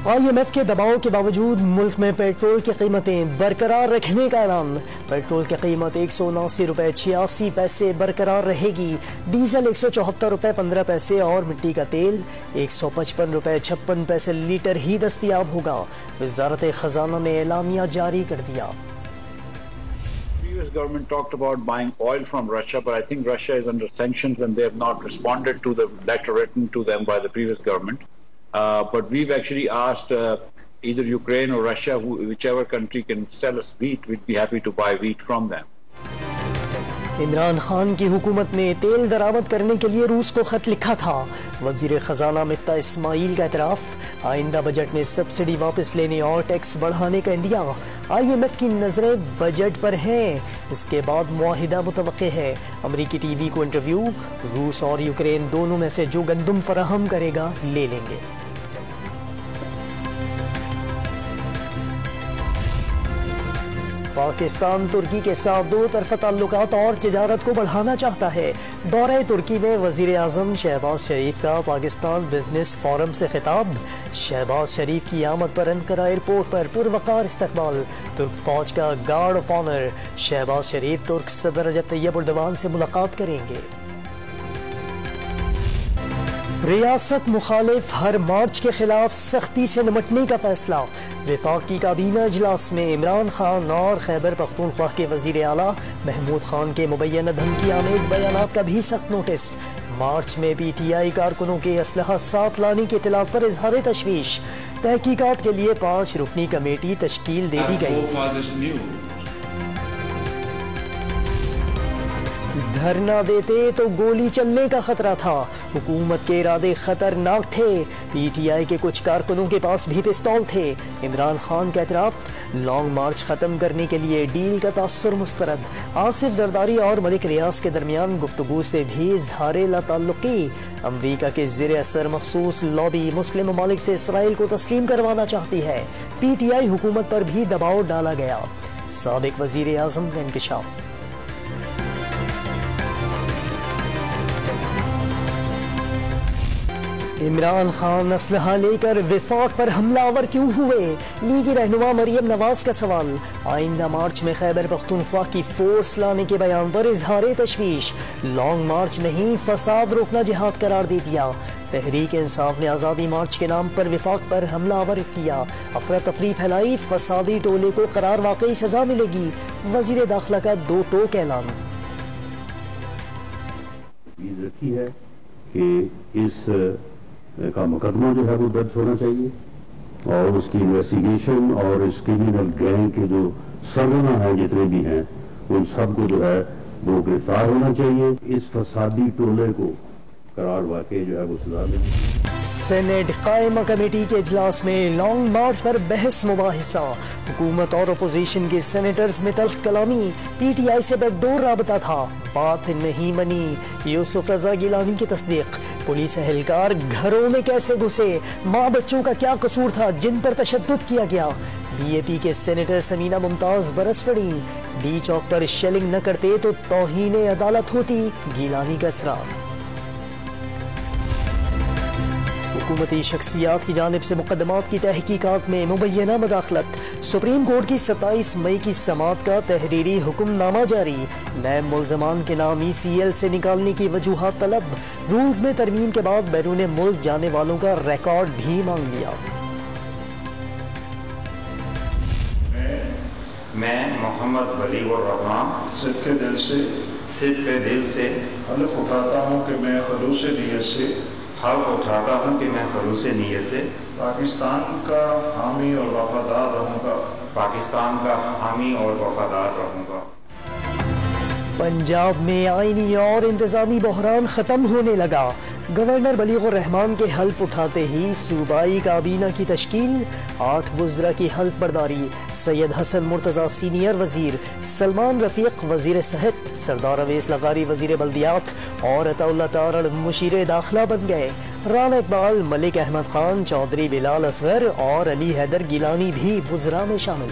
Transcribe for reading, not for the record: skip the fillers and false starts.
IMF کے دباؤ کے باوجود ملک میں پیٹرول کی قیمتیں برقرار رکھنے کا اعلان۔ پیٹرول کی قیمت 179 روپے 86 پیسے برقرار رہے گی، ڈیزل 174 روپے 15 پیسے اور مٹی کا تیل 155 روپے 56 پیسے لیٹر ہی دستیاب ہوگا۔ وزارت خزانہ نے اعلامیہ جاری کر دیا۔ The government talked about buying oil from Russia, but I think Russia is under sanctions and they have not responded to the letter written to them by the previous government. But we've actually asked either Ukraine or Russia, whichever country can sell us wheat, we'd be happy to buy wheat from them. Imran Khan کی حکومت نے تیل درآمد کرنے کے لیے روس کو خط لکھا تھا۔ وزیر خزانہ مفتاح اسماعیل کا اعتراف، آئندہ بجٹ میں سبسڈی واپس لینے اور ٹیکس بڑھانے کا اندیا۔ IMF کی نظریں بجٹ پر ہیں، اس کے بعد معاہدہ متوقع ہے۔ امریکی ٹی وی کو انٹرویو، روس اور یوکرین دونوں میں سے جو گندم فراہم کرے گا لے لیں گے۔ پاکستان ترکی کے ساتھ دو طرفہ تعلقات اور تجارت کو بڑھانا چاہتا ہے۔ دورہ ترکی میں وزیر اعظم شہباز شریف کا پاکستان بزنس فورم سے خطاب۔ شہباز شریف کی آمد پر انقرہ ایئرپورٹ پر پروقار استقبال۔ ترک فوج کا گارڈ آف آنر۔ شہباز شریف ترک صدر رجب طیب ایردوان سے ملاقات کریں گے۔ ریاست مخالف ہر مارچ کے خلاف سختی سے نمٹنے کا فیصلہ۔ وفاقی کابینہ اجلاس میں عمران خان اور خیبر پختونخوا کے وزیر اعلیٰ محمود خان کے مبینہ دھمکی آمیز بیانات کا بھی سخت نوٹس۔ مارچ میں PTI کارکنوں کے اسلحہ ساتھ لانے کی اطلاعات پر اظہار تشویش۔ تحقیقات کے لیے 5 رکنی کمیٹی تشکیل دے دی گئی۔ دھرنا دیتے تو گولی چلنے کا خطرہ تھا، حکومت کے ارادے خطرناک تھے۔ PTI کے کچھ کارکنوں کے پاس بھی پستول تھے۔ عمران خان کا اعتراف، لانگ مارچ ختم کرنے کے لیے ڈیل کا تاثر مسترد۔ آصف زرداری اور ملک ریاض کے درمیان گفتگو سے بھی اظہار لا تعلقی۔ امریکہ کے زیر اثر مخصوص لابی مسلم ممالک سے اسرائیل کو تسلیم کروانا چاہتی ہے۔ PTI حکومت پر بھی دباؤ ڈالا گیا۔ سابق وزیر اعظم کا انکشاف۔ عمران خان اسلحہ لے کر وفاق پر حملہ آور کیوں ہوئے؟ لیگی رہنما مریم نواز کا سوال۔ آئندہ مارچ میں خیبر پختونخوا کی فورس لانے کے بیان پر اظہار تشویش۔ لانگ مارچ نہیں، فساد روکنا جہاد قرار دے دیا۔ تحریک انصاف نے آزادی مارچ کے نام پر وفاق پر حملہ آور کیا، افراتفری پھیلائی، فسادی ٹولے کو قرار واقعی سزا ملے گی۔ وزیر داخلہ کا 2 ٹوک اعلان۔ رکھی ہے کہ اس کا مقدمہ جو ہے وہ درج ہونا چاہیے اور اس کی انویسٹیگیشن اور اس کرمنل گینگ کے جو سرگنا ہیں جتنے بھی ہیں ان سب کو جو ہے وہ گرفتار ہونا چاہیے۔ اس فسادی ٹولے کو قرار واقعی جو ہے وہ سزا ملے۔ سینیٹ قائمہ کمیٹی کے اجلاس میں لانگ مارچ پر بحث مباحثہ۔ حکومت اور اپوزیشن کے سینیٹرز میں تلخ کلامی۔ PTI سے بیک ڈور رابطہ تھا، بات نہیں منی۔ یوسف رضا گیلانی کی تصدیق۔ پولیس اہلکار گھروں میں کیسے گھسے؟ ماں بچوں کا کیا قصور تھا جن پر تشدد کیا گیا؟ BAP کے سینیٹر سمینہ ممتاز برس پڑی۔ ڈی چوک پر شیلنگ نہ کرتے تو توہین عدالت ہوتی، گیلانی کا اصرار۔ حکومتی شخصیات کی جانب سے مقدمات کی تحقیقات میں مبینہ مداخلت۔ سپریم کورٹ کی 27 مئی کی سماعت کا تحریری حکم نامہ جاری۔ نیب ملزمان کے نام ECL سے نکالنے کی وجوہات طلب۔ رولز میں ترمیم کے بعد بیرون ملک جانے والوں کا ریکارڈ بھی مانگ لیا۔ میں محمد ولی الرحمان صدق دل سے حلف اٹھاتا ہوں کہ میں خلوص نیت سے پاکستان کا حامی اور وفادار رہوں گا۔ پنجاب میں آئینی اور انتظامی بحران ختم ہونے لگا۔ گورنر بلیغ الرحمان کے حلف اٹھاتے ہی صوبائی کابینہ کی تشکیل، 8 وزراء کی حلف برداری۔ سید حسن مرتضی سینئر وزیر، سلمان رفیق وزیر صحت، سردار اویس لغاری وزیر بلدیات اور عطا اللہ تارڑ مشیر داخلہ بن گئے۔ رانا اقبال، ملک احمد خان، چودھری بلال اصغر اور علی حیدر گیلانی بھی وزراء میں شامل۔